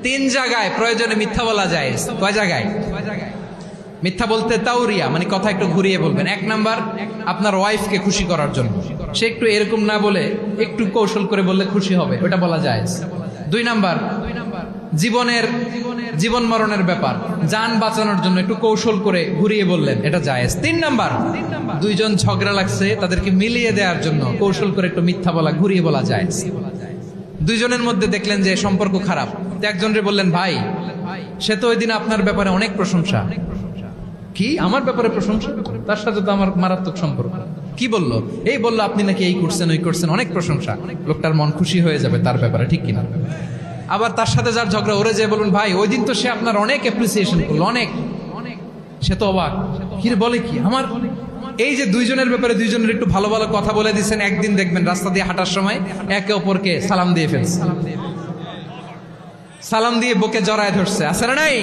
তিন জায়গায় প্রয়োজনে মিথ্যা বলা যায়। কয় জায়গায় মিথ্যা বলতে? তাওরিয়া মানে কথা একটু ঘুরিয়ে বলবেন। এক নাম্বার আপনার ওয়াইফকে খুশি করার জন্য, সে একটু এরকম না বলে একটু কৌশল করে বললে খুশি হবে, ওটা বলা যায়। দুই নাম্বার জীবন মরণের ব্যাপার, জান বাঁচানোর জন্য একটু কৌশল করে ঘুরিয়ে বললেন, এটা জায়েজ। তিন নাম্বার দুইজন ঝগড়া লাগছে তাদেরকে মিলিয়ে দেওয়ার জন্য কৌশল করে একটু মিথ্যা বলা, ঘুরিয়ে বলা জায়েজ। দুইজনের মধ্যে দেখলেন যে সম্পর্ক খারাপ, একজনরে বললেন ভাই সে তো ওই দিন আপনার ব্যাপারে অনেক প্রশংসা। কি আমার ব্যাপারে প্রশংসা? তার সাথে তো আমার মারাত্মক সম্পর্ক। কি বললো? এই বললো আপনি নাকি এই করছেন ওই করছেন, অনেক প্রশংসা। লোকটার মন খুশি হয়ে যাবে তার ব্যাপারে, ঠিক কিনা? আবার তার সাথে যার ঝগড়া ওরে যে বলুন ভাই ওই দিন তো সে আপনার অনেক অ্যাপ্রিসিয়েশন করলো, অনেক। সে তো অবাক, কি রে বলে কি আমার? এই যে দুইজনের ব্যাপারে দুইজনের একটু ভালো ভালো কথা বলে দিচ্ছেন, একদিন দেখবেন রাস্তা দিয়ে হাঁটার সময় একে অপরকে সালাম দিয়ে ফেলছে, সালাম দিয়ে বুকে জড়ায় ধরছে, আছে না নাই?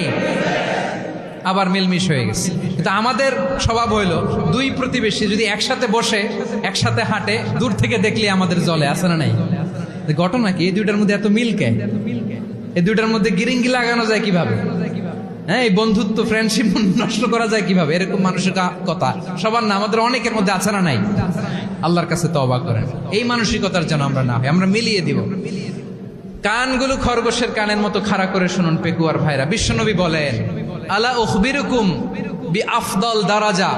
আবার মিলমিশ হয়ে গেছে। কিন্তু আমাদের স্বভাব হইলো দুই প্রতিবেশী যদি একসাথে বসে একসাথে হাঁটে, দূর থেকে দেখলে আমাদের জ্বলে, আছে না নাই? ঘটনা কি এই দুইটার মধ্যে এত মিল কেন? এই দুইটার মধ্যে গিরিঙ্গি লাগানো যায় কিভাবে? হ্যাঁ, এই বন্ধুত্ব ফ্রেন্ডশিপ নষ্ট করা যায় কিভাবে? এরকম মানুষের কথা সবার না, আমাদের অনেকের মধ্যে আছে না নাই? আল্লাহর কাছে তওবা করেন এই মানসিকতার যেন আমরা না হই, আমরা মিলিয়ে দিব। কানগুলো খরগোশের কানের মতো খাড়া করে শুনুন পেকুয়ার ভাইরা। বিশ্বনবী বলেন আলা উখবিরুকুম বিআফদাল দারাজা,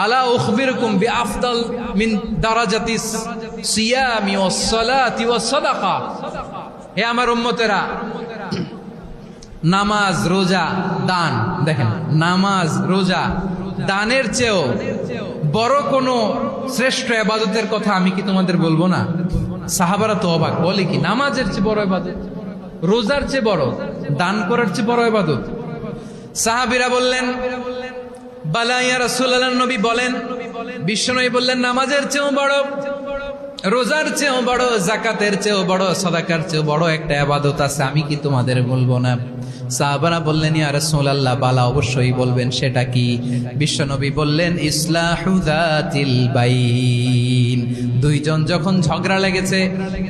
আলা উখবিরুকুম বিআফদাল মিন দারাজাতিস সিয়ামি ওয়াস সালাতি ওয়াস সাদাকা। হে আমার উম্মতেরা, নামাজ রোজা দান, দেখেন নামাজ রোজা দানের চেয়েও বড় কোনো শ্রেষ্ঠ ইবাদতের কথা আমি কি তোমাদের বলবো না? সাহাবারা তো অবাক, বলে কি নামাজের চেয়ে বড় ইবাদত, রোজার চেয়ে বড়, দান করার চেয়ে বড় ইবাদত? সাহাবীরা বললেন বালা ইয়া রাসূলুল্লাহ, নবী বলেন, বিশ্বনবী বললেন নামাজের চেয়েও বড়, রোজার চেয়েও বড়, যাকাতের চেয়েও বড়, সাদাকার চেয়েও বড় একটা ইবাদত আছে, আমি কি তোমাদের বলবো না? সাহাবারা বললেন ইয়া রাসূলুল্লাহ, বালা অবশ্যই বলবেন, সেটা কি? বিশ্বনবী বললেন ইসলাহু যাতিল বাইন। দুইজন যখন ঝগড়া লেগেছে,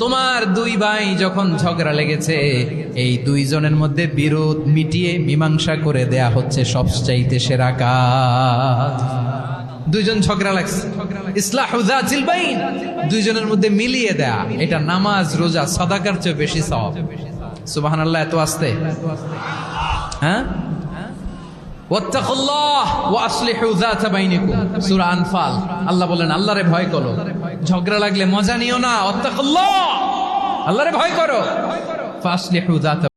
তোমার দুই ভাই যখন ঝগড়া লেগেছে, এই দুইজনের মধ্যে বিরোধ মিটিয়ে মীমাংসা করে দেয়া হচ্ছে সবচাইতে সেরা কাজ। দুইজন ঝগড়া লাগছে, ইসলাহু যাতিল বাইন, দুইজনের মধ্যে মিলিয়ে দেয়া, এটা নামাজ রোজা সাদাকার চেয়ে বেশি সওয়াব। সুবহানাল্লাহ, এত আস্তে? হ্যাঁ, ওয়াত্তাকুল্লাহ ওয়া আসলিহু যাতা বাইনিকুম, সূরা আনফাল। আল্লাহ বলেন আল্লাহরে ভয় করো, ঝগড়া লাগলে মজা নিও না, ওয়াত্তাকুল্লাহ, আল্লাহরে ভয় করো, ফাসলিহু যাতা